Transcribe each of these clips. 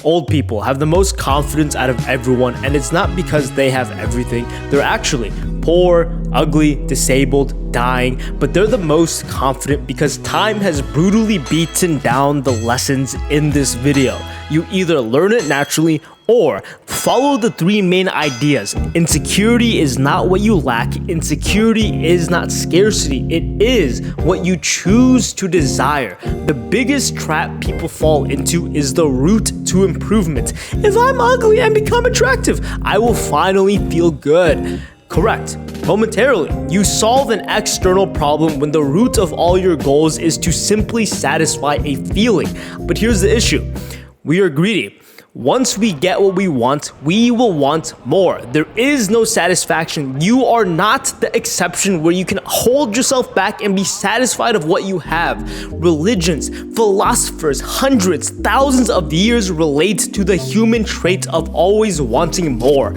Old people have the most confidence out of everyone, and it's not because they have everything. They're actually poor, ugly, disabled, dying, but they're the most confident because time has brutally beaten down the lessons in this video. You either learn it naturally or follow the three main ideas. Insecurity is not what you lack. Insecurity is not scarcity. It is what you choose to desire. The biggest trap people fall into is the route to improvement. If I'm ugly and become attractive, I will finally feel good. Correct. Momentarily, you solve an external problem when the root of all your goals is to simply satisfy a feeling. But here's the issue. We are greedy. Once we get what we want, we will want more. There is no satisfaction. You are not the exception where you can hold yourself back and be satisfied of what you have. Religions, philosophers, hundreds, thousands of years relate to the human trait of always wanting more.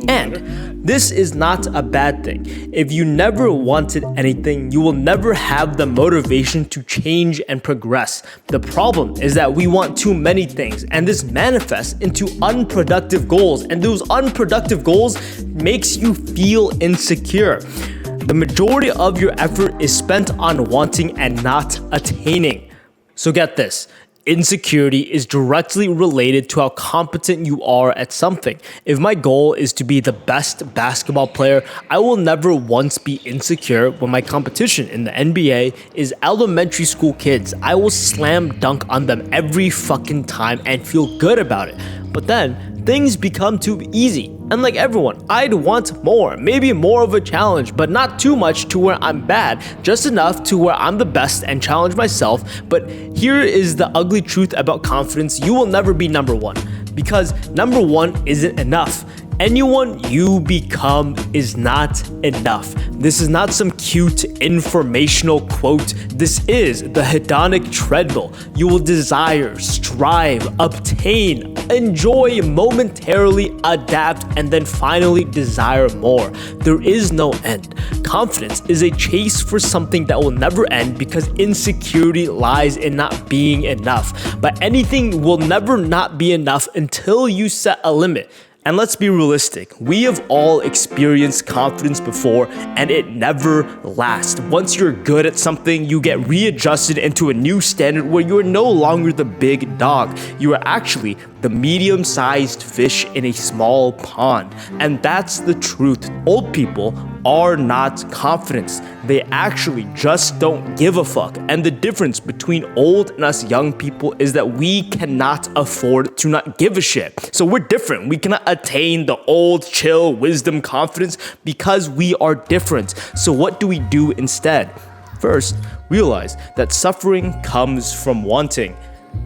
And this is not a bad thing. If you never wanted anything, you will never have the motivation to change and progress. The problem is that we want too many things, and this manifests into unproductive goals, and those unproductive goals makes you feel insecure. The majority of your effort is spent on wanting and not attaining. So get this. Insecurity is directly related to how competent you are at something. If my goal is to be the best basketball player, I will never once be insecure when my competition in the NBA is elementary school kids. I will slam dunk on them every fucking time and feel good about it. But then things become too easy. And like everyone, I'd want more, maybe more of a challenge, but not too much to where I'm bad, just enough to where I'm the best and challenge myself. But here is the ugly truth about confidence. You will never be number one because number one isn't enough. Anyone you become is not enough. This is not some cute informational quote. This is the hedonic treadmill. You will desire, strive, obtain, enjoy momentarily, adapt, and then finally desire more. There is no end. Confidence is a chase for something that will never end because insecurity lies in not being enough. But anything will never not be enough until you set a limit. And let's be realistic, we have all experienced confidence before and it never lasts. Once you're good at something, you get readjusted into a new standard where you are no longer the big dog. You are actually the medium-sized fish in a small pond. And that's the truth. Old people are not confident. They actually just don't give a fuck. And the difference between old and us young people is that we cannot afford to not give a shit. So we're different. We cannot attain the old, chill, wisdom, confidence because we are different. So what do we do instead? First, realize that suffering comes from wanting.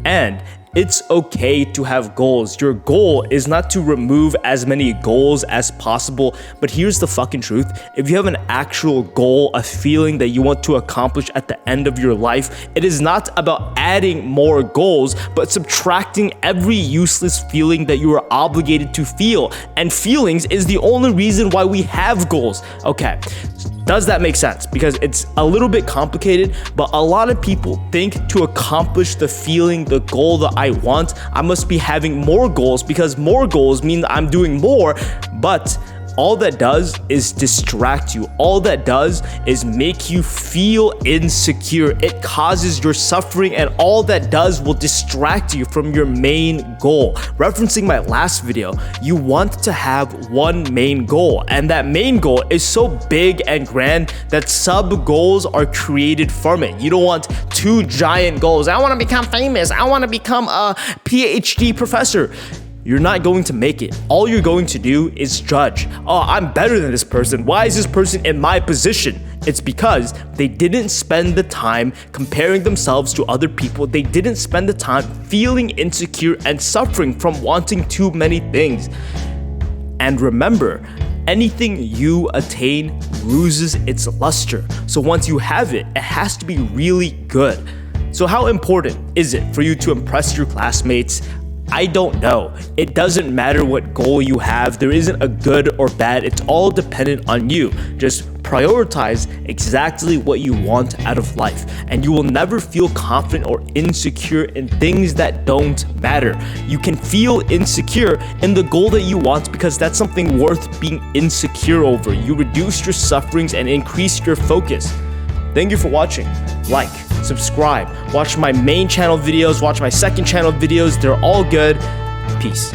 And it's okay to have goals. Your goal is not to remove as many goals as possible, but here's the fucking truth. If you have an actual goal, a feeling that you want to accomplish at the end of your life, it is not about adding more goals, but subtracting every useless feeling that you are obligated to feel. And feelings is the only reason why we have goals. Okay. Does that make sense? Because it's a little bit complicated, but a lot of people think to accomplish the feeling, the goal that I want, I must be having more goals because more goals mean I'm doing more, but all that does is distract you. All that does is make you feel insecure. It causes your suffering, and all that does will distract you from your main goal. Referencing my last video, you want to have one main goal, and that main goal is so big and grand that sub goals are created from it. You don't want two giant goals. I want to become famous. I want to become a PhD professor. You're not going to make it. All you're going to do is judge. Oh, I'm better than this person. Why is this person in my position? It's because they didn't spend the time comparing themselves to other people. They didn't spend the time feeling insecure and suffering from wanting too many things. And remember, anything you attain loses its luster. So once you have it, it has to be really good. So how important is it for you to impress your classmates? I don't know. It doesn't matter what goal you have. There isn't a good or bad. It's all dependent on you. Just prioritize exactly what you want out of life, and you will never feel confident or insecure in things that don't matter. You can feel insecure in the goal that you want because that's something worth being insecure over. You reduce your sufferings and increase your focus. Thank you for watching. Like, subscribe, watch my main channel videos, watch my second channel videos. They're all good. Peace.